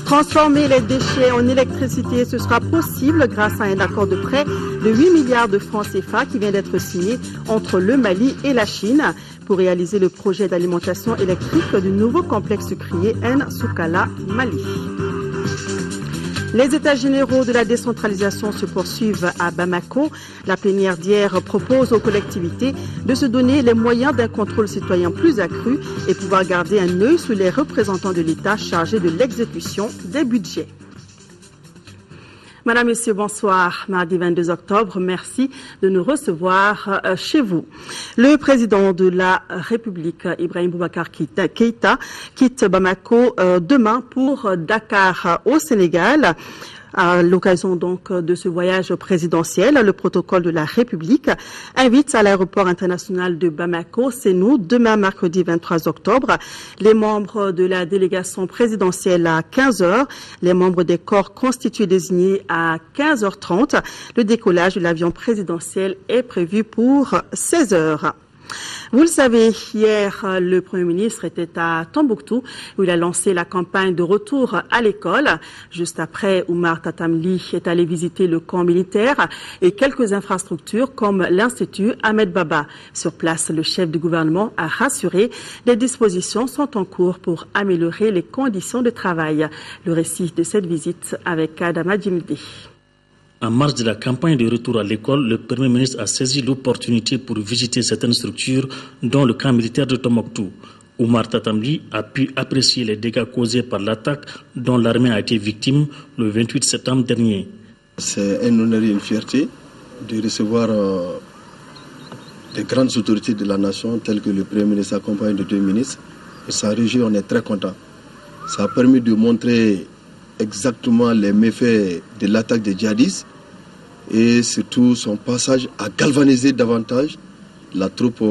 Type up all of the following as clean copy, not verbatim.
Transformer les déchets en électricité, ce sera possible grâce à un accord de prêt de 8 milliards de francs CFA qui vient d'être signé entre le Mali et la Chine pour réaliser le projet d'alimentation électrique du nouveau complexe sucrier N'Soukala, Mali. Les États généraux de la décentralisation se poursuivent à Bamako. La plénière d'hier propose aux collectivités de se donner les moyens d'un contrôle citoyen plus accru et pouvoir garder un œil sur les représentants de l'État chargés de l'exécution des budgets. Madame, Monsieur, bonsoir. Mardi 22 octobre, merci de nous recevoir chez vous. Le président de la République, Ibrahim Boubacar Keïta, quitte Bamako demain pour Dakar au Sénégal. À l'occasion donc de ce voyage présidentiel, le protocole de la République invite à l'aéroport international de Bamako, Sénou, demain mercredi 23 octobre, les membres de la délégation présidentielle à 15h, les membres des corps constitués désignés à 15h30. Le décollage de l'avion présidentiel est prévu pour 16h. Vous le savez, hier, le Premier ministre était à Tombouctou où il a lancé la campagne de retour à l'école. Juste après, Oumar Tatamli est allé visiter le camp militaire et quelques infrastructures comme l'Institut Ahmed Baba. Sur place, le chef du gouvernement a rassuré, des dispositions sont en cours pour améliorer les conditions de travail. Le récit de cette visite avec Adama Djimdi. En marge de la campagne de retour à l'école, le Premier ministre a saisi l'opportunité pour visiter certaines structures, dont le camp militaire de Tombouctou. Oumar Tatamli a pu apprécier les dégâts causés par l'attaque dont l'armée a été victime le 28 septembre dernier. C'est un honneur et une fierté de recevoir des grandes autorités de la nation, telles que le Premier ministre accompagné de deux ministres. Et ça réjouit, on est très content. Ça a permis de montrer exactement les méfaits de l'attaque des djihadistes et surtout son passage à galvaniser davantage la troupe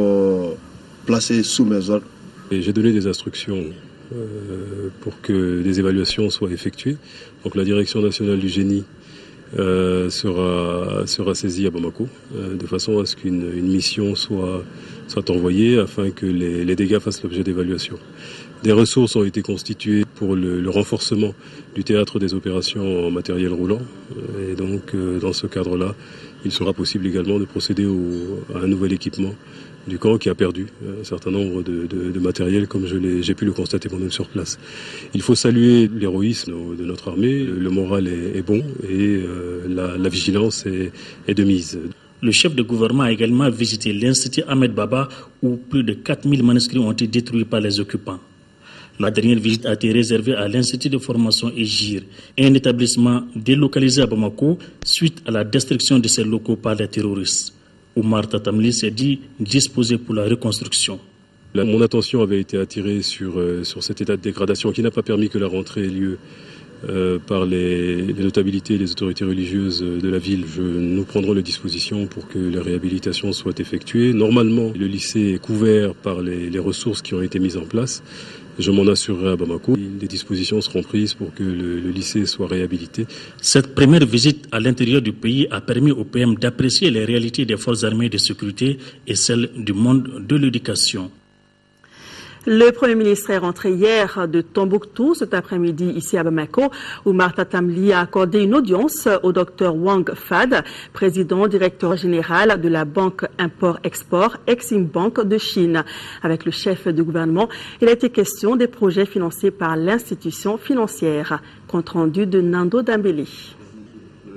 placée sous mes ordres. J'ai donné des instructions pour que des évaluations soient effectuées. Donc la direction nationale du génie sera saisie à Bamako de façon à ce qu'une mission soit envoyée afin que les dégâts fassent l'objet d'évaluation. Des ressources ont été constituées pour le renforcement du théâtre des opérations en matériel roulant. Et donc, dans ce cadre-là, il sera possible également de procéder à un nouvel équipement du camp qui a perdu un certain nombre de matériel, comme j'ai pu le constater moi-même sur place. Il faut saluer l'héroïsme de notre armée. Le moral est bon et la vigilance est de mise. Le chef de gouvernement a également visité l'Institut Ahmed Baba où plus de 4000 manuscrits ont été détruits par les occupants. La dernière visite a été réservée à l'Institut de formation Égir, un établissement délocalisé à Bamako suite à la destruction de ses locaux par les terroristes. Oumar Tatamli s'est dit disposé pour la reconstruction. Mon attention avait été attirée sur cet état de dégradation qui n'a pas permis que la rentrée ait lieu par les notabilités et les autorités religieuses de la ville. Nous prendrons les dispositions pour que les réhabilitations soient effectuées. Normalement, le lycée est couvert par les ressources qui ont été mises en place. Je m'en assurerai à Bamako. Les dispositions seront prises pour que le lycée soit réhabilité. Cette première visite à l'intérieur du pays a permis au PM d'apprécier les réalités des forces armées de sécurité et celles du monde de l'éducation. Le Premier ministre est rentré hier de Tombouctou cet après-midi ici à Bamako, où Oumar Tatamli a accordé une audience au Dr Wang Fad, président directeur général de la Banque Import-Export Exim Bank de Chine. Avec le chef du gouvernement, il a été question des projets financés par l'institution financière. Compte rendu de Nando Dambélé.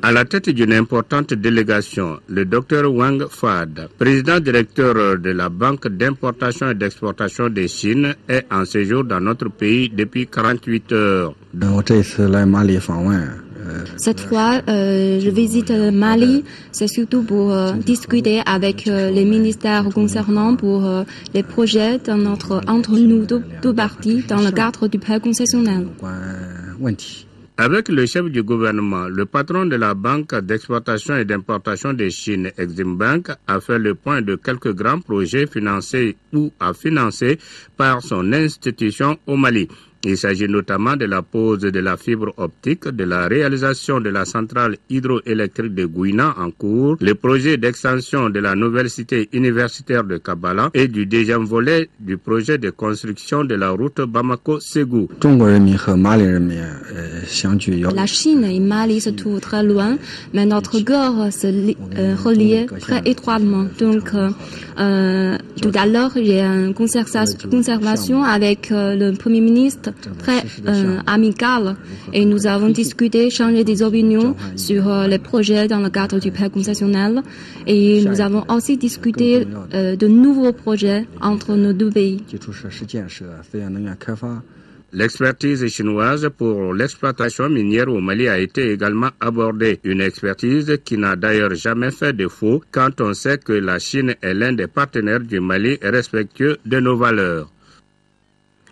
À la tête d'une importante délégation, le Dr Wang Fad, président directeur de la Banque d'importation et d'exportation de Chine, est en séjour dans notre pays depuis 48 heures. Cette fois, je visite le Mali, c'est surtout pour discuter avec les ministères concernant pour les projets entre nous deux parties dans le cadre du prêt concessionnel. Avec le chef du gouvernement, le patron de la Banque d'exportation et d'importation de Chine, Exim Bank, a fait le point de quelques grands projets financés ou à financer par son institution au Mali. Il s'agit notamment de la pose de la fibre optique, de la réalisation de la centrale hydroélectrique de Gouina en cours, le projet d'extension de la nouvelle cité universitaire de Kabbalah et du deuxième volet du projet de construction de la route Bamako-Ségou. La Chine et Mali se trouvent très loin, mais notre cœur se relie très étroitement. Donc, tout à l'heure, j'ai une conversation avec le Premier ministre très amicale et nous avons discuté, changé des opinions sur les projets dans le cadre du paix concessionnel et nous avons aussi discuté de nouveaux projets entre nos deux pays. L'expertise chinoise pour l'exploitation minière au Mali a été également abordée. Une expertise qui n'a d'ailleurs jamais fait défaut quand on sait que la Chine est l'un des partenaires du Mali respectueux de nos valeurs.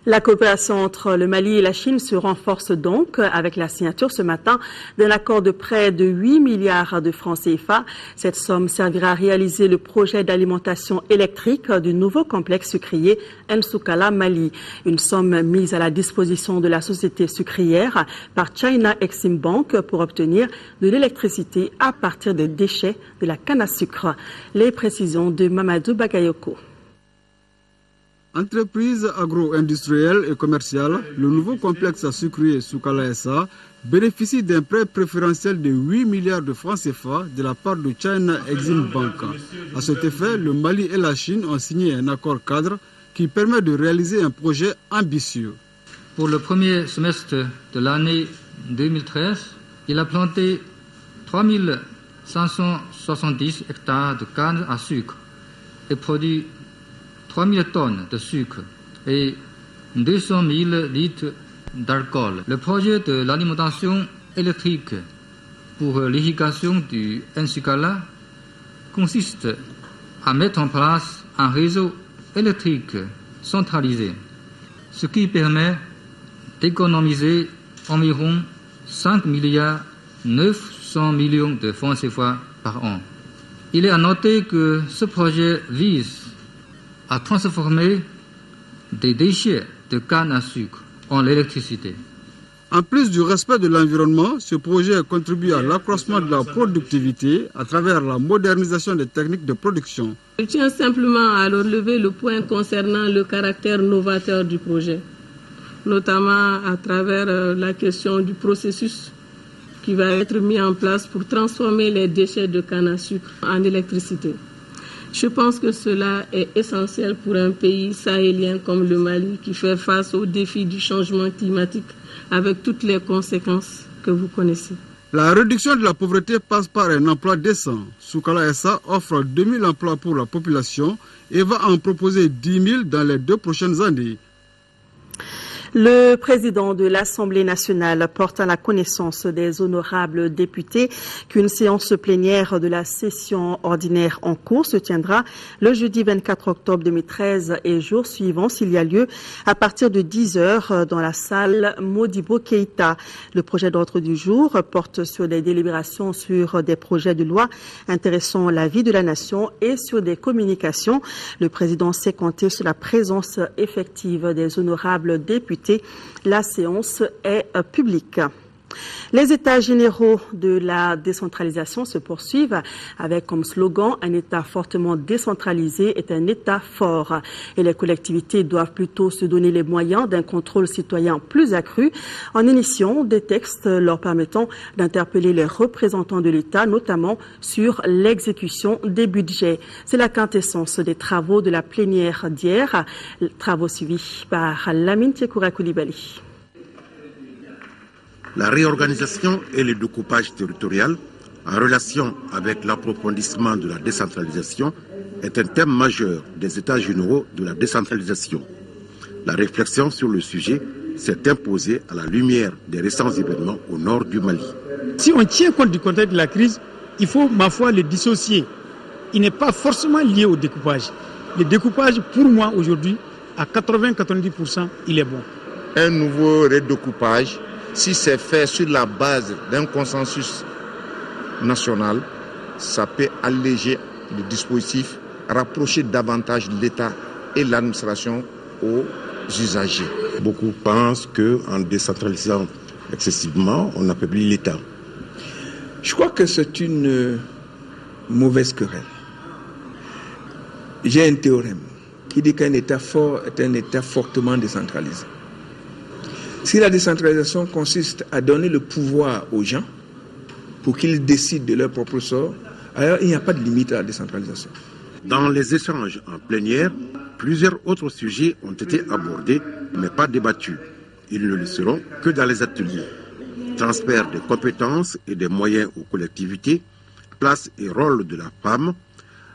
La coopération entre le Mali et la Chine se renforce donc avec la signature ce matin d'un accord de près de 8 milliards de francs CFA. Cette somme servira à réaliser le projet d'alimentation électrique du nouveau complexe sucrier Nsoukala Mali. Une somme mise à la disposition de la société sucrière par China Exim Bank pour obtenir de l'électricité à partir des déchets de la canne à sucre. Les précisions de Mamadou Bagayoko. Entreprise agro-industrielle et commerciale, le nouveau complexe sucrier Soukala SA bénéficie d'un prêt préférentiel de 8 milliards de francs CFA de la part de China Exim Bank. À cet effet, le Mali et la Chine ont signé un accord cadre qui permet de réaliser un projet ambitieux. Pour le premier semestre de l'année 2013, il a planté 3570 hectares de canne à sucre et produit 3000 tonnes de sucre et 200 000 litres d'alcool. Le projet de l'alimentation électrique pour l'irrigation du Nsoukala consiste à mettre en place un réseau électrique centralisé, ce qui permet d'économiser environ 5 milliards 900 millions de francs CFA par an. Il est à noter que ce projet vise à transformer des déchets de canne à sucre en l'électricité. En plus du respect de l'environnement, ce projet contribue à l'accroissement de la productivité à travers la modernisation des techniques de production. Je tiens simplement à relever le point concernant le caractère novateur du projet, notamment à travers la question du processus qui va être mis en place pour transformer les déchets de canne à sucre en électricité. Je pense que cela est essentiel pour un pays sahélien comme le Mali qui fait face aux défis du changement climatique avec toutes les conséquences que vous connaissez. La réduction de la pauvreté passe par un emploi décent. Soukala SA offre 2000 emplois pour la population et va en proposer 10 000 dans les 2 prochaines années. Le président de l'Assemblée nationale porte à la connaissance des honorables députés qu'une séance plénière de la session ordinaire en cours se tiendra le jeudi 24 octobre 2013 et jour suivant s'il y a lieu à partir de 10 heures dans la salle Modibo Keïta. Le projet d'ordre du jour porte sur des délibérations sur des projets de loi intéressant la vie de la nation et sur des communications. Le président sait compter sur la présence effective des honorables députés. La séance est publique. Les États généraux de la décentralisation se poursuivent avec comme slogan « Un État fortement décentralisé est un État fort ». Et les collectivités doivent plutôt se donner les moyens d'un contrôle citoyen plus accru en initiant des textes leur permettant d'interpeller les représentants de l'État, notamment sur l'exécution des budgets. C'est la quintessence des travaux de la plénière d'hier, travaux suivis par Lamine Tiekoura Koulibaly. La réorganisation et le découpage territorial, en relation avec l'approfondissement de la décentralisation, est un thème majeur des États généraux de la décentralisation. La réflexion sur le sujet s'est imposée à la lumière des récents événements au nord du Mali. Si on tient compte du contexte de la crise, il faut, ma foi, le dissocier. Il n'est pas forcément lié au découpage. Le découpage, pour moi, aujourd'hui, à 80-90%, il est bon. Un nouveau redécoupage, si c'est fait sur la base d'un consensus national, ça peut alléger le dispositif, rapprocher davantage l'État et l'administration aux usagers. Beaucoup pensent qu'en décentralisant excessivement, on affaiblit l'État. Je crois que c'est une mauvaise querelle. J'ai un théorème qui dit qu'un État fort est un État fortement décentralisé. Si la décentralisation consiste à donner le pouvoir aux gens pour qu'ils décident de leur propre sort, alors il n'y a pas de limite à la décentralisation. Dans les échanges en plénière, plusieurs autres sujets ont été abordés, mais pas débattus. Ils ne le seront que dans les ateliers. Transfert des compétences et des moyens aux collectivités, place et rôle de la femme,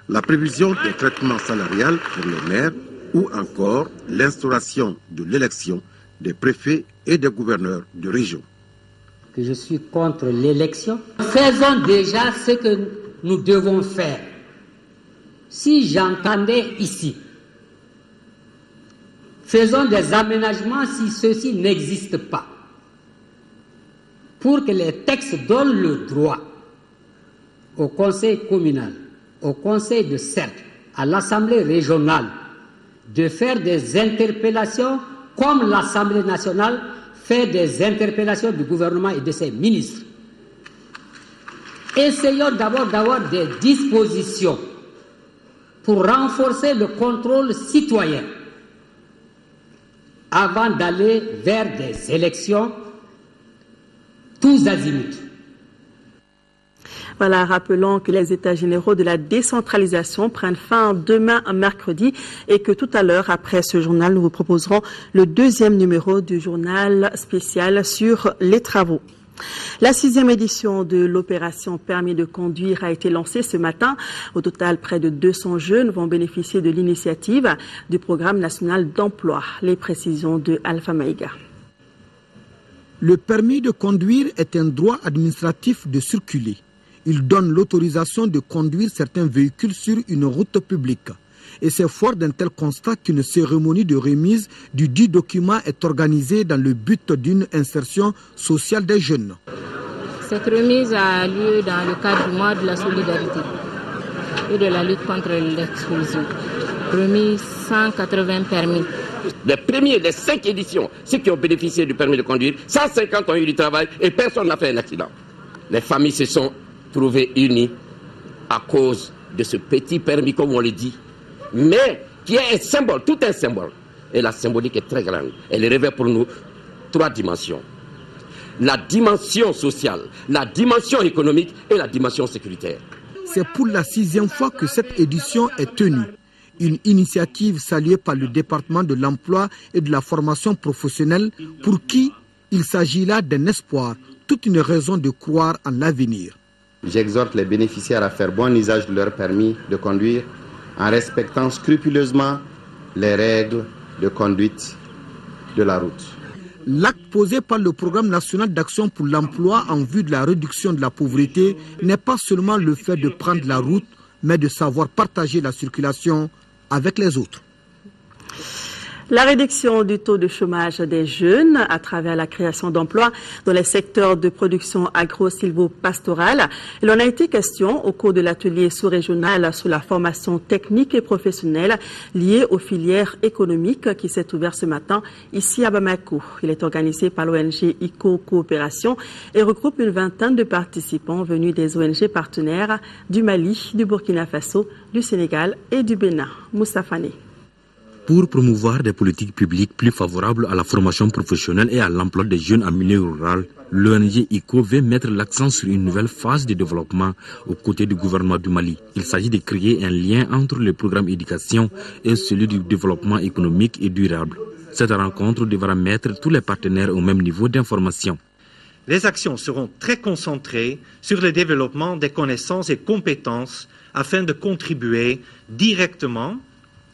la prévision des traitements salarial pour les maires ou encore l'instauration de l'élection des préfets et des gouverneurs de région. Que je suis contre l'élection. Faisons déjà ce que nous devons faire. Si j'entendais ici, faisons des aménagements si ceux-ci n'existent pas, pour que les textes donnent le droit au conseil communal, au conseil de cercle, à l'Assemblée régionale, de faire des interpellations comme l'Assemblée nationale fait des interpellations du gouvernement et de ses ministres. Essayons d'abord d'avoir des dispositions pour renforcer le contrôle citoyen avant d'aller vers des élections tous azimuts. Voilà, rappelons que les états généraux de la décentralisation prennent fin demain, mercredi, et que tout à l'heure, après ce journal, nous vous proposerons le deuxième numéro du journal spécial sur les travaux. La 6e édition de l'opération Permis de conduire a été lancée ce matin. Au total, près de 200 jeunes vont bénéficier de l'initiative du Programme national d'emploi. Les précisions de Alpha Maïga. Le permis de conduire est un droit administratif de circuler. Il donne l'autorisation de conduire certains véhicules sur une route publique. Et c'est fort d'un tel constat qu'une cérémonie de remise du dit document est organisée dans le but d'une insertion sociale des jeunes. Cette remise a lieu dans le cadre du mois de la solidarité et de la lutte contre l'exclusion. Remis 180 permis. Les premiers des 5 éditions, ceux qui ont bénéficié du permis de conduire, 150 ont eu du travail et personne n'a fait un accident. Les familles se sont trouvées unies à cause de ce petit permis, comme on le dit, mais qui est un symbole, tout un symbole. Et la symbolique est très grande. Elle révèle pour nous 3 dimensions. La dimension sociale, la dimension économique et la dimension sécuritaire. C'est pour la 6e fois que cette édition est tenue. Une initiative saluée par le département de l'emploi et de la formation professionnelle pour qui il s'agit là d'un espoir, toute une raison de croire en l'avenir. J'exhorte les bénéficiaires à faire bon usage de leur permis de conduire en respectant scrupuleusement les règles de conduite de la route. L'acte posé par le Programme national d'action pour l'emploi en vue de la réduction de la pauvreté n'est pas seulement le fait de prendre la route, mais de savoir partager la circulation avec les autres. La réduction du taux de chômage des jeunes à travers la création d'emplois dans les secteurs de production agro-silvo-pastorale. Il en a été question au cours de l'atelier sous-régional sur la formation technique et professionnelle liée aux filières économiques qui s'est ouvert ce matin ici à Bamako. Il est organisé par l'ONG ICO Coopération et regroupe une vingtaine de participants venus des ONG partenaires du Mali, du Burkina Faso, du Sénégal et du Bénin. Moussa Fane. Pour promouvoir des politiques publiques plus favorables à la formation professionnelle et à l'emploi des jeunes en milieu rural, l'ONG ICO veut mettre l'accent sur une nouvelle phase de développement aux côtés du gouvernement du Mali. Il s'agit de créer un lien entre le programme éducation et celui du développement économique et durable. Cette rencontre devra mettre tous les partenaires au même niveau d'information. Les actions seront très concentrées sur le développement des connaissances et compétences afin de contribuer directement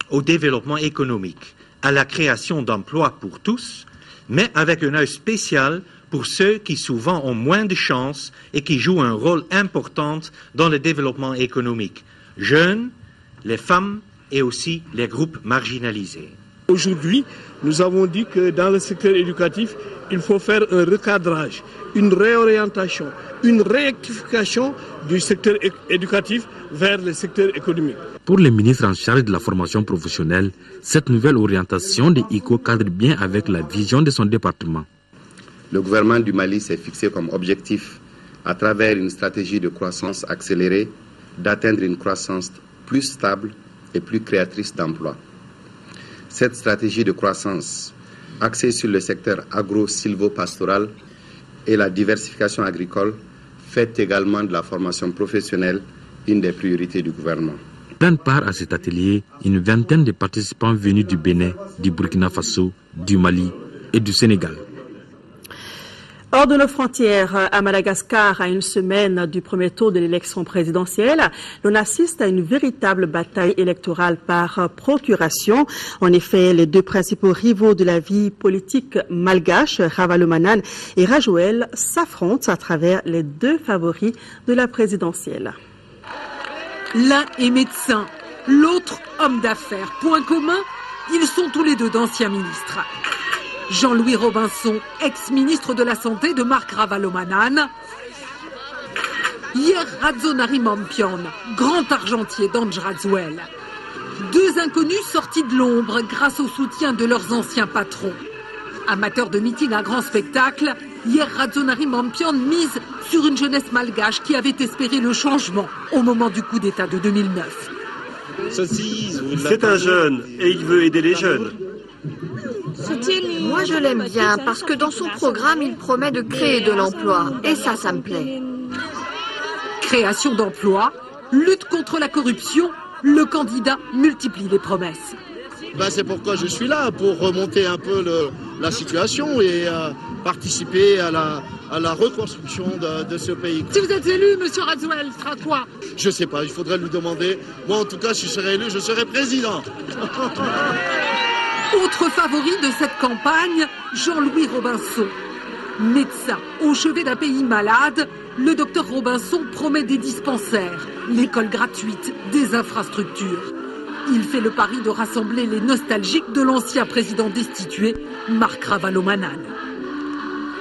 au développement économique, à la création d'emplois pour tous, mais avec un œil spécial pour ceux qui souvent ont moins de chances et qui jouent un rôle important dans le développement économique, jeunes, les femmes et aussi les groupes marginalisés. Aujourd'hui, nous avons dit que dans le secteur éducatif, il faut faire un recadrage, une réorientation, une rectification du secteur éducatif vers le secteur économique. Pour le ministre en charge de la formation professionnelle, cette nouvelle orientation de ICO cadre bien avec la vision de son département. Le gouvernement du Mali s'est fixé comme objectif, à travers une stratégie de croissance accélérée, d'atteindre une croissance plus stable et plus créatrice d'emplois. Cette stratégie de croissance, axée sur le secteur agro-silvopastoral et la diversification agricole, fait également de la formation professionnelle une des priorités du gouvernement. Prennent part à cet atelier une vingtaine de participants venus du Bénin, du Burkina Faso, du Mali et du Sénégal. Hors de nos frontières, à Madagascar, à une semaine du premier tour de l'élection présidentielle, l'on assiste à une véritable bataille électorale par procuration. En effet, les deux principaux rivaux de la vie politique malgache, Ravalomanane et Rajoelina, s'affrontent à travers les deux favoris de la présidentielle. L'un est médecin, l'autre homme d'affaires. Point commun, ils sont tous les deux d'anciens ministres. Jean-Louis Robinson, ex-ministre de la Santé de Marc Ravalomanane. Hier, Radzonari Mampian, grand argentier d'Ange Razuel. Deux inconnus sortis de l'ombre grâce au soutien de leurs anciens patrons. Amateurs de meeting à grand spectacle, hier Radzonari Mampian mise sur une jeunesse malgache qui avait espéré le changement au moment du coup d'État de 2009. C'est un jeune et il veut aider les jeunes. Moi je l'aime bien parce que dans son programme il promet de créer de l'emploi et ça me plaît. Création d'emplois, lutte contre la corruption, le candidat multiplie les promesses. C'est pourquoi je suis là, pour remonter un peu la situation et participer à la reconstruction de ce pays. Si vous êtes élu, M. Razuel, sera quoi? Je ne sais pas, il faudrait lui demander. Moi en tout cas, si je serais élu, je serais président. Autre favori de cette campagne, Jean-Louis Robinson. Médecin au chevet d'un pays malade, le docteur Robinson promet des dispensaires, l'école gratuite, des infrastructures. Il fait le pari de rassembler les nostalgiques de l'ancien président destitué, Marc Ravalomanane.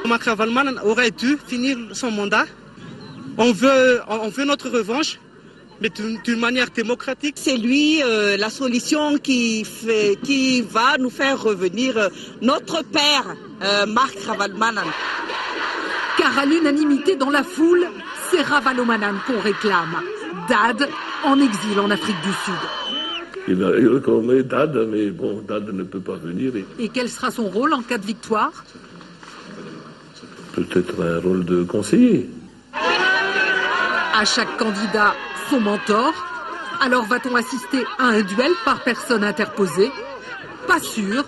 Marc Ravalomanane aurait dû finir son mandat. On veut notre revanche, mais d'une manière démocratique. C'est lui la solution qui va nous faire revenir notre père, Marc Ravalomanane. Car à l'unanimité dans la foule, c'est Ravalomanane qu'on réclame. Dad en exil en Afrique du Sud. Il reconnaît Dad, mais bon, Dad ne peut pas venir. Et quel sera son rôle en cas de victoire? Peut-être un rôle de conseiller. À chaque candidat, son mentor. Alors va-t-on assister à un duel par personne interposée? Pas sûr.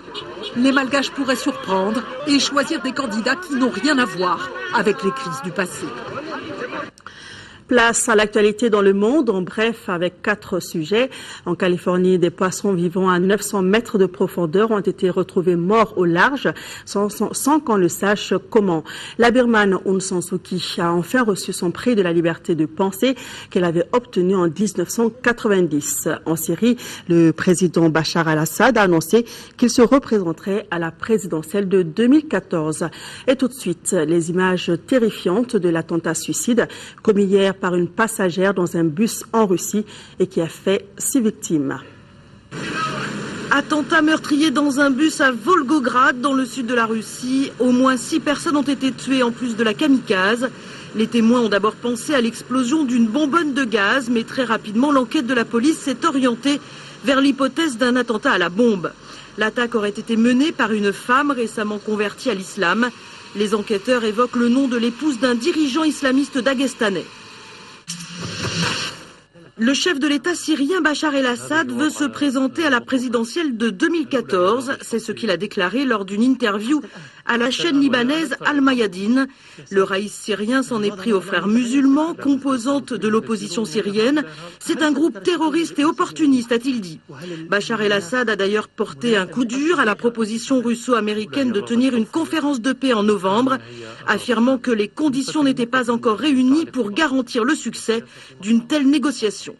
Les Malgaches pourraient surprendre et choisir des candidats qui n'ont rien à voir avec les crises du passé. Place à l'actualité dans le monde, en bref, avec 4 sujets. En Californie, des poissons vivant à 900 mètres de profondeur ont été retrouvés morts au large, sans qu'on le sache comment. La Birmane Aung San Suu Kyi a enfin reçu son prix de la liberté de penser qu'elle avait obtenu en 1990. En Syrie, le président Bachar al-Assad a annoncé qu'il se représenterait à la présidentielle de 2014. Et tout de suite, les images terrifiantes de l'attentat suicide commis hier par une passagère dans un bus en Russie et qui a fait 6 victimes. Attentat meurtrier dans un bus à Volgograd, dans le sud de la Russie. Au moins 6 personnes ont été tuées en plus de la kamikaze. Les témoins ont d'abord pensé à l'explosion d'une bonbonne de gaz, mais très rapidement, l'enquête de la police s'est orientée vers l'hypothèse d'un attentat à la bombe. L'attaque aurait été menée par une femme récemment convertie à l'islam. Les enquêteurs évoquent le nom de l'épouse d'un dirigeant islamiste daguestanais. Le chef de l'État syrien Bachar el-Assad veut se présenter à la présidentielle de 2014. C'est ce qu'il a déclaré lors d'une interview à la chaîne libanaise Al-Mayadin. Le raïs syrien s'en est pris aux frères musulmans, composante de l'opposition syrienne. C'est un groupe terroriste et opportuniste, a-t-il dit. Bachar el-Assad a d'ailleurs porté un coup dur à la proposition russo-américaine de tenir une conférence de paix en novembre, affirmant que les conditions n'étaient pas encore réunies pour garantir le succès d'une telle négociation.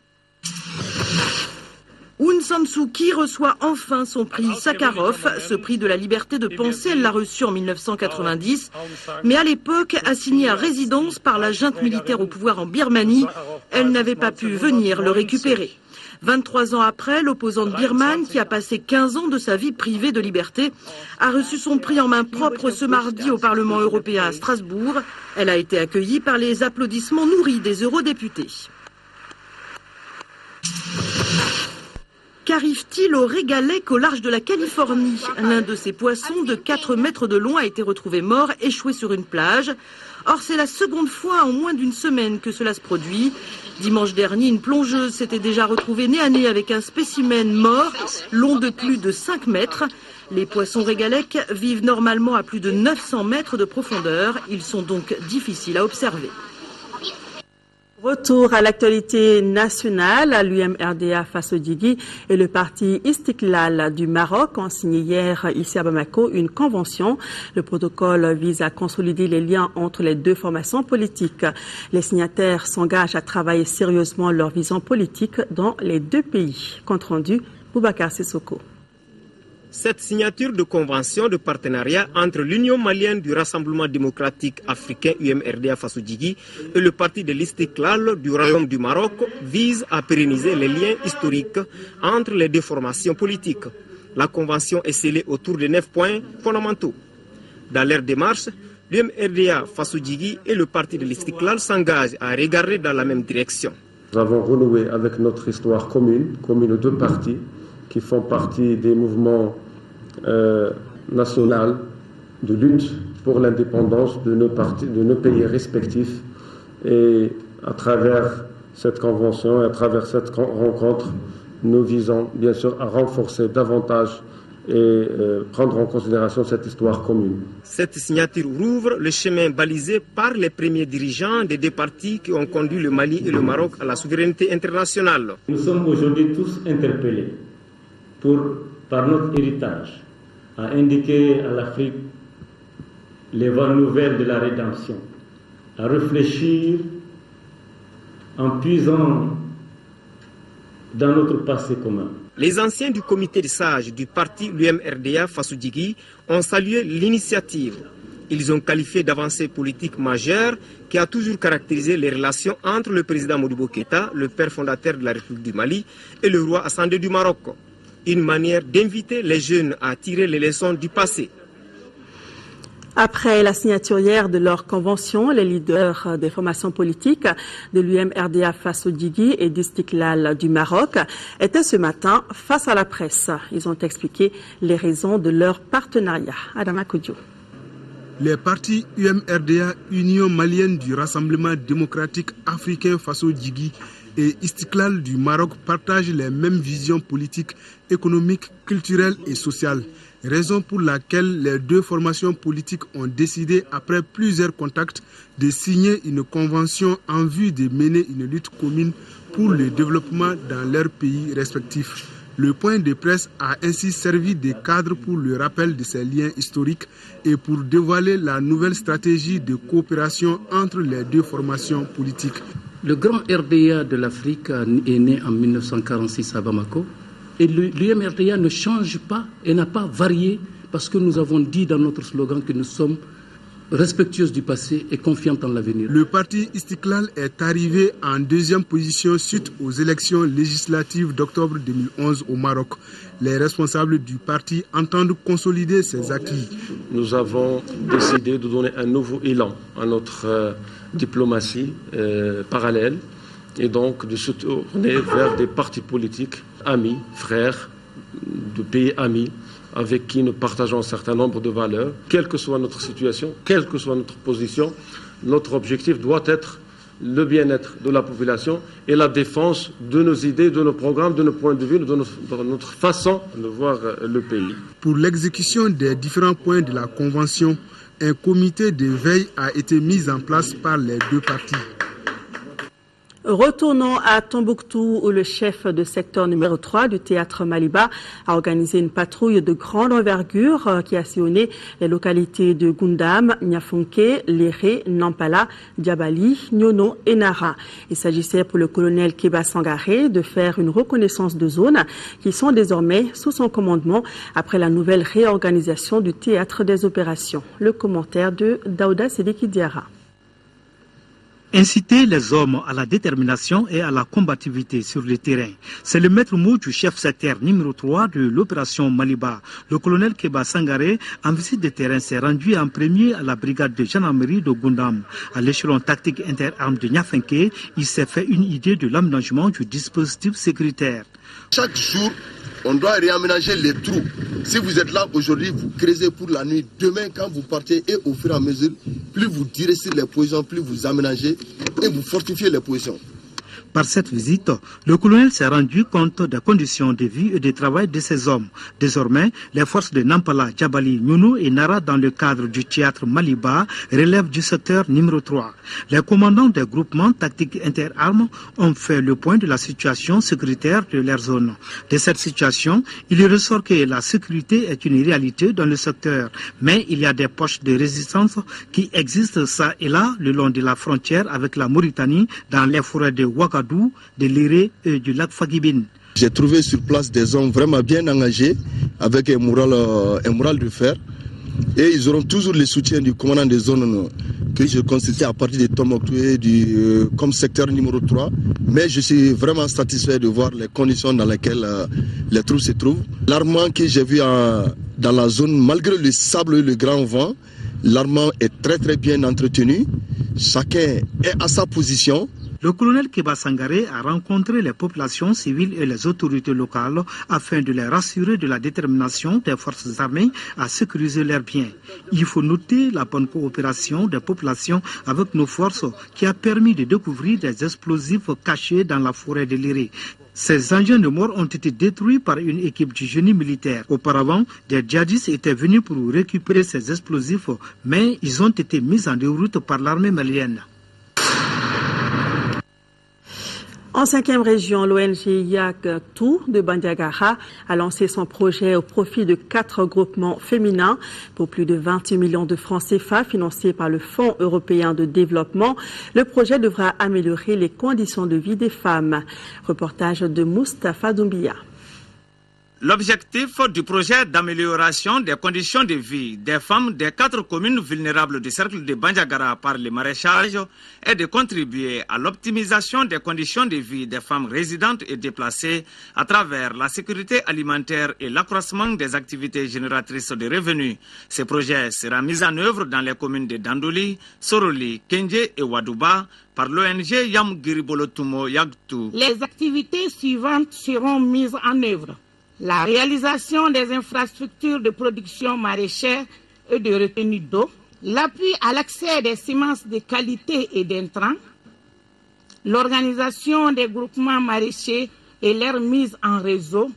Aung San Suu Kyi reçoit enfin son prix Sakharov, ce prix de la liberté de pensée. Elle l'a reçu en 1990, mais à l'époque, assignée à résidence par la junte militaire au pouvoir en Birmanie, elle n'avait pas pu venir le récupérer. 23 ans après, l'opposante birmane, qui a passé 15 ans de sa vie privée de liberté, a reçu son prix en main propre ce mardi au Parlement européen à Strasbourg. Elle a été accueillie par les applaudissements nourris des eurodéputés. Qu'arrive-t-il au régalec au large de la Californie? L'un de ces poissons de 4 mètres de long a été retrouvé mort, échoué sur une plage. Or, c'est la seconde fois en moins d'une semaine que cela se produit. Dimanche dernier, une plongeuse s'était déjà retrouvée nez à nez avec un spécimen mort, long de plus de 5 mètres. Les poissons régalecs vivent normalement à plus de 900 mètres de profondeur. Ils sont donc difficiles à observer. Retour à l'actualité nationale, l'UMRDA Faso-Djigui et le parti Istiklal du Maroc ont signé hier ici à Bamako une convention. Le protocole vise à consolider les liens entre les deux formations politiques. Les signataires s'engagent à travailler sérieusement leur vision politique dans les deux pays. Compte rendu, Boubacar Sissoko. Cette signature de convention de partenariat entre l'Union malienne du Rassemblement démocratique africain UMRDA Faso-Djigui et le parti de l'Istiklal du Royaume du Maroc vise à pérenniser les liens historiques entre les deux formations politiques. La convention est scellée autour de 9 points fondamentaux. Dans leur démarche, l'UMRDA Faso-Djigui et le parti de l'Istiklal s'engagent à regarder dans la même direction. Nous avons renoué avec notre histoire commune aux deux partis qui font partie des mouvements national de lutte pour l'indépendance de nos pays respectifs. Et à travers cette convention et à travers cette rencontre, nous visons bien sûr à renforcer davantage et prendre en considération cette histoire commune. Cette signature rouvre le chemin balisé par les premiers dirigeants des deux partis qui ont conduit le Mali et le Maroc à la souveraineté internationale. Nous sommes aujourd'hui tous interpellés par notre héritage à indiquer à l'Afrique les voies nouvelles de la rédemption, à réfléchir en puisant dans notre passé commun. Les anciens du comité de sages du parti l'UMRDA Faso-Djigui ont salué l'initiative. Ils ont qualifié d'avancée politique majeure qui a toujours caractérisé les relations entre le président Modibo Keïta, le père fondateur de la République du Mali, et le roi Hassan II du Maroc. Une manière d'inviter les jeunes à tirer les leçons du passé. Après la signature hier de leur convention, les leaders des formations politiques de l'UMRDA Faso-Djigui et d'Istiklal du Maroc étaient ce matin face à la presse. Ils ont expliqué les raisons de leur partenariat. Adama Koudio. Les partis UMRDA, Union malienne du Rassemblement démocratique africain Faso-Djigui et Istiklal du Maroc partagent les mêmes visions politiques, économiques, culturelles et sociales. Raison pour laquelle les deux formations politiques ont décidé, après plusieurs contacts, de signer une convention en vue de mener une lutte commune pour le développement dans leurs pays respectifs. Le point de presse a ainsi servi de cadre pour le rappel de ces liens historiques et pour dévoiler la nouvelle stratégie de coopération entre les deux formations politiques. Le grand RDA de l'Afrique est né en 1946 à Bamako et l'UMRDA ne change pas et n'a pas varié parce que nous avons dit dans notre slogan que nous sommes respectueux du passé et confiants en l'avenir. Le parti Istiklal est arrivé en deuxième position suite aux élections législatives d'octobre 2011 au Maroc. Les responsables du parti entendent consolider ces acquis. Nous avons décidé de donner un nouveau élan à notre diplomatie parallèle et donc de se tourner vers des partis politiques amis, frères, de pays amis, avec qui nous partageons un certain nombre de valeurs. Quelle que soit notre situation, quelle que soit notre position, notre objectif doit être le bien-être de la population et la défense de nos idées, de nos programmes, de nos points de vue, de notre façon de voir le pays. Pour l'exécution des différents points de la Convention, un comité de veille a été mis en place par les deux partis. Retournons à Tombouctou où le chef de secteur numéro 3 du théâtre Maliba a organisé une patrouille de grande envergure qui a sillonné les localités de Gundam, Niafonke, Léré, Nampala, Diabali, Nyono et Nara. Il s'agissait pour le colonel Keba Sangaré de faire une reconnaissance de zones qui sont désormais sous son commandement après la nouvelle réorganisation du théâtre des opérations. Le commentaire de Daouda Sidiki Diara. Inciter les hommes à la détermination et à la combativité sur le terrain. C'est le maître mot du chef secteur numéro 3 de l'opération Maliba. Le colonel Keba Sangaré, en visite de terrain, s'est rendu en premier à la brigade de gendarmerie de Gundam. À l'échelon tactique interarmes de Niafonke, il s'est fait une idée de l'aménagement du dispositif sécuritaire. Chaque jour, on doit réaménager les trous. Si vous êtes là aujourd'hui, vous creusez pour la nuit. Demain, quand vous partez, et au fur et à mesure, plus vous tirez sur les positions, plus vous aménagez et vous fortifiez les positions. Par cette visite, le colonel s'est rendu compte des conditions de vie et de travail de ces hommes. Désormais, les forces de Nampala, Djabali, Nyuno et Nara dans le cadre du théâtre Maliba relèvent du secteur numéro 3. Les commandants des groupements tactiques interarmes ont fait le point de la situation sécuritaire de leur zone. De cette situation, il ressort que la sécurité est une réalité dans le secteur, mais il y a des poches de résistance qui existent ça et là le long de la frontière avec la Mauritanie dans les forêts de Ouagadougou, de Léré et du lac Fagibine. J'ai trouvé sur place des hommes vraiment bien engagés avec un moral de fer et ils auront toujours le soutien du commandant des zones que je constitue à partir de Tombouctou comme secteur numéro 3. Mais je suis vraiment satisfait de voir les conditions dans lesquelles les troupes se trouvent. L'armement que j'ai vu dans la zone, malgré le sable et le grand vent, l'armement est très bien entretenu. Chacun est à sa position. Le colonel Keba Sangaré a rencontré les populations civiles et les autorités locales afin de les rassurer de la détermination des forces armées à sécuriser leurs biens. Il faut noter la bonne coopération des populations avec nos forces qui a permis de découvrir des explosifs cachés dans la forêt de Léré. Ces engins de mort ont été détruits par une équipe du génie militaire. Auparavant, des djihadistes étaient venus pour récupérer ces explosifs, mais ils ont été mis en déroute par l'armée malienne. En 5e région, l'ONG Yagtou de Bandiagara a lancé son projet au profit de 4 groupements féminins pour plus de 28 millions de francs CFA financés par le Fonds européen de développement. Le projet devra améliorer les conditions de vie des femmes. Reportage de Moustapha Doumbia. L'objectif du projet d'amélioration des conditions de vie des femmes des 4 communes vulnérables du cercle de Bandiagara par le maraîchage est de contribuer à l'optimisation des conditions de vie des femmes résidentes et déplacées à travers la sécurité alimentaire et l'accroissement des activités génératrices de revenus. Ce projet sera mis en œuvre dans les communes de Dandouli, Soroli, Kendje et Wadouba par l'ONG Yam Giribolotumo Yagtou. Les activités suivantes seront mises en œuvre. La réalisation des infrastructures de production maraîchère et de retenue d'eau, l'appui à l'accès des semences de qualité et d'intrants, l'organisation des groupements maraîchers et leur mise en réseau,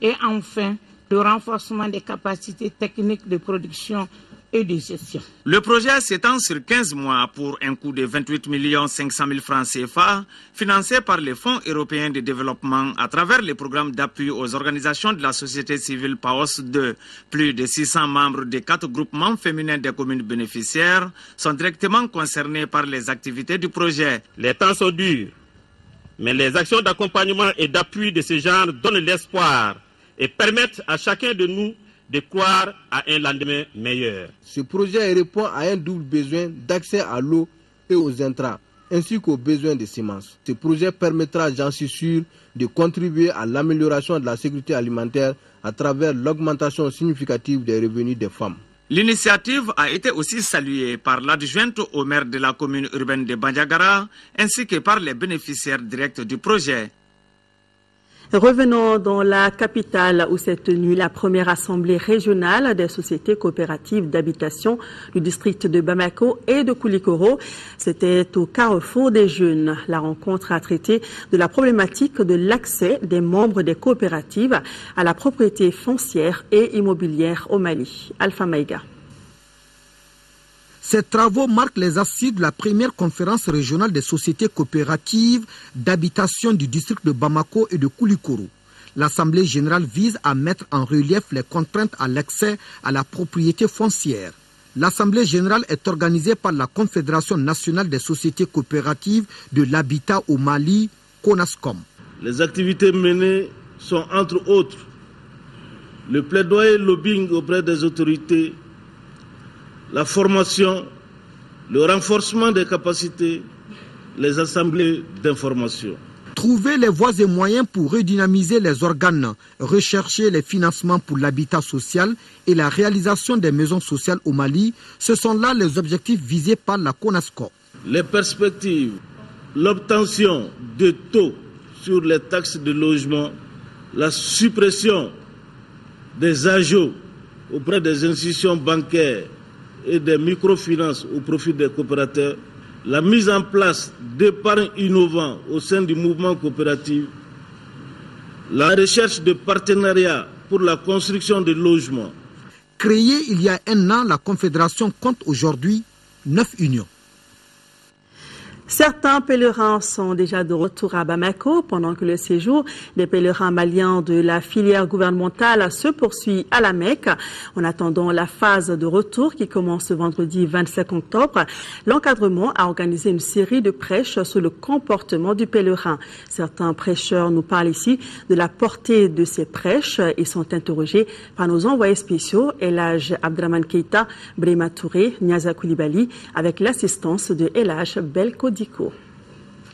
et enfin le renforcement des capacités techniques de production et de gestion. Le projet s'étend sur 15 mois pour un coût de 28 500 000 francs CFA, financé par le Fonds européen de développement à travers le programme d'appui aux organisations de la société civile PAOS 2. Plus de 600 membres des 4 groupements féminins des communes bénéficiaires sont directement concernés par les activités du projet. Les temps sont durs, mais les actions d'accompagnement et d'appui de ce genre donnent l'espoir et permettent à chacun de nous de croire à un lendemain meilleur. Ce projet répond à un double besoin d'accès à l'eau et aux intrants, ainsi qu'aux besoins de semences. Ce projet permettra, j'en suis sûr, de contribuer à l'amélioration de la sécurité alimentaire à travers l'augmentation significative des revenus des femmes. L'initiative a été aussi saluée par l'adjointe au maire de la commune urbaine de Bandiagara, ainsi que par les bénéficiaires directs du projet. Revenons dans la capitale où s'est tenue la première assemblée régionale des sociétés coopératives d'habitation du district de Bamako et de Koulikoro. C'était au carrefour des jeunes. La rencontre a traité de la problématique de l'accès des membres des coopératives à la propriété foncière et immobilière au Mali. Alpha Maïga. Ces travaux marquent les assises de la première conférence régionale des sociétés coopératives d'habitation du district de Bamako et de Koulikoro. L'Assemblée générale vise à mettre en relief les contraintes à l'accès à la propriété foncière. L'Assemblée générale est organisée par la Confédération nationale des sociétés coopératives de l'habitat au Mali, CONASCOM. Les activités menées sont entre autres le plaidoyer lobbying auprès des autorités, la formation, le renforcement des capacités, les assemblées d'information. Trouver les voies et moyens pour redynamiser les organes, rechercher les financements pour l'habitat social et la réalisation des maisons sociales au Mali, ce sont là les objectifs visés par la CONASCOM. Les perspectives, l'obtention de taux sur les taxes de logement, la suppression des ajouts auprès des institutions bancaires et des microfinances au profit des coopérateurs, la mise en place d'épargne innovants au sein du mouvement coopératif, la recherche de partenariats pour la construction de logements. Créée il y a un an, la Confédération compte aujourd'hui 9 unions. Certains pèlerins sont déjà de retour à Bamako pendant que le séjour des pèlerins maliens de la filière gouvernementale se poursuit à la Mecque. En attendant la phase de retour qui commence ce vendredi 25 octobre, l'encadrement a organisé une série de prêches sur le comportement du pèlerin. Certains prêcheurs nous parlent ici de la portée de ces prêches. Ils sont interrogés par nos envoyés spéciaux, Elhaj Abdraman Keita, Brema Touré, Niaza Koulibaly, avec l'assistance de Elhaj Belko.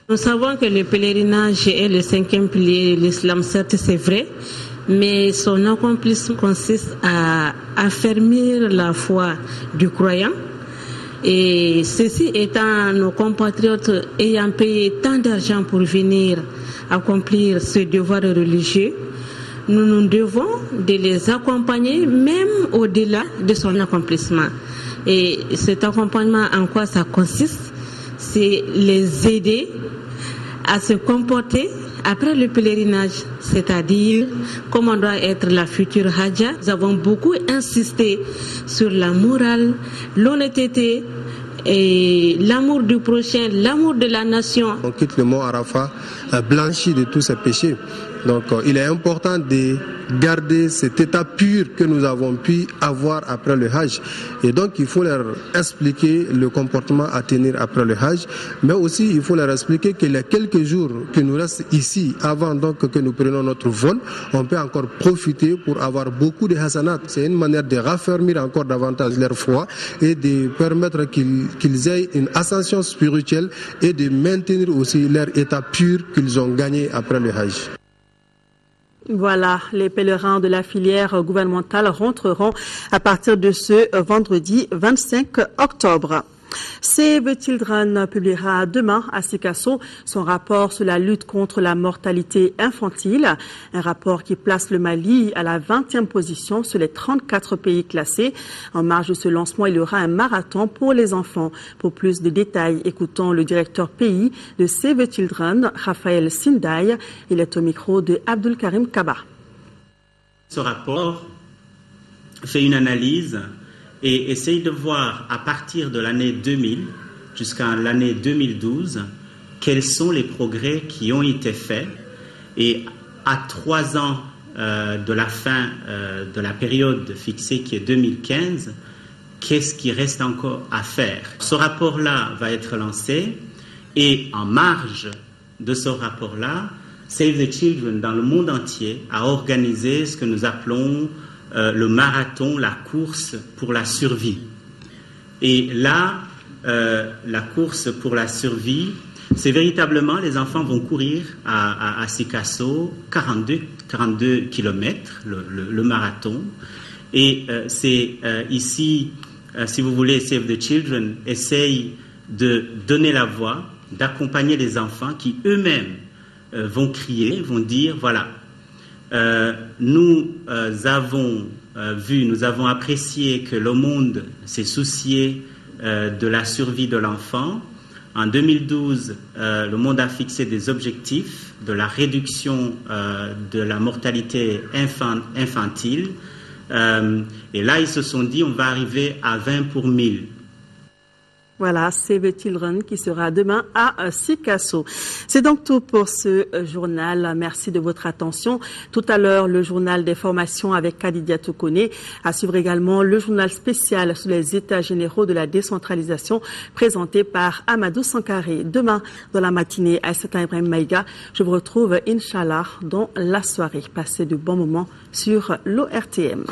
Nous savons que le pèlerinage est le 5e pilier de l'islam, certes c'est vrai, mais son accomplissement consiste à affermir la foi du croyant. Et ceci étant nos compatriotes ayant payé tant d'argent pour venir accomplir ce devoir religieux, nous devons de les accompagner même au-delà de son accomplissement. Et cet accompagnement, en quoi ça consiste? C'est les aider à se comporter après le pèlerinage, c'est-à-dire comment doit être la future Hadja. Nous avons beaucoup insisté sur la morale, l'honnêteté et l'amour du prochain, l'amour de la nation. On quitte le mont Arafat blanchi de tous ses péchés. Donc il est important de garder cet état pur que nous avons pu avoir après le Hajj. Et donc il faut leur expliquer le comportement à tenir après le Hajj, mais aussi il faut leur expliquer que les quelques jours qui nous restent ici avant donc que nous prenions notre vol, on peut encore profiter pour avoir beaucoup de hasanat. C'est une manière de raffermir encore davantage leur foi et de permettre qu'ils aient une ascension spirituelle et de maintenir aussi leur état pur qu'ils ont gagné après le Hajj. Voilà, les pèlerins de la filière gouvernementale rentreront à partir de ce vendredi 25 octobre. Save Children publiera demain à Sikasso son rapport sur la lutte contre la mortalité infantile, un rapport qui place le Mali à la 20e position sur les 34 pays classés. En marge de ce lancement, il y aura un marathon pour les enfants. Pour plus de détails, écoutons le directeur pays de Save Children, Raphaël Sindaï. Il est au micro de Abdul Karim Kaba. Ce rapport fait une analyse et essaye de voir à partir de l'année 2000 jusqu'à l'année 2012 quels sont les progrès qui ont été faits, et à 3 ans de la fin de la période fixée qui est 2015, qu'est-ce qui reste encore à faire. Ce rapport-là va être lancé et en marge de ce rapport-là, Save the Children dans le monde entier a organisé ce que nous appelons le marathon, la course pour la survie. Et là, la course pour la survie, c'est véritablement, les enfants vont courir à Sikasso 42 kilomètres, le marathon. Et c'est ici, si vous voulez, Save the Children essaye de donner la voix, d'accompagner les enfants qui eux-mêmes vont crier, vont dire, voilà, nous avons vu, nous avons apprécié que le monde s'est soucié de la survie de l'enfant. En 2012, le monde a fixé des objectifs de la réduction de la mortalité infantile. Et là, ils se sont dit, on va arriver à 20 pour 1000. Voilà, Save Children qui sera demain à Sikasso. C'est donc tout pour ce journal. Merci de votre attention. Tout à l'heure, le journal des formations avec Kadidia Tokone. À suivre également le journal spécial sur les états généraux de la décentralisation présenté par Amadou Sankaré. Demain, dans la matinée, à Aïssata Ibrahim Maïga, je vous retrouve, Inch'Allah, dans la soirée. Passez de bons moments sur l'ORTM.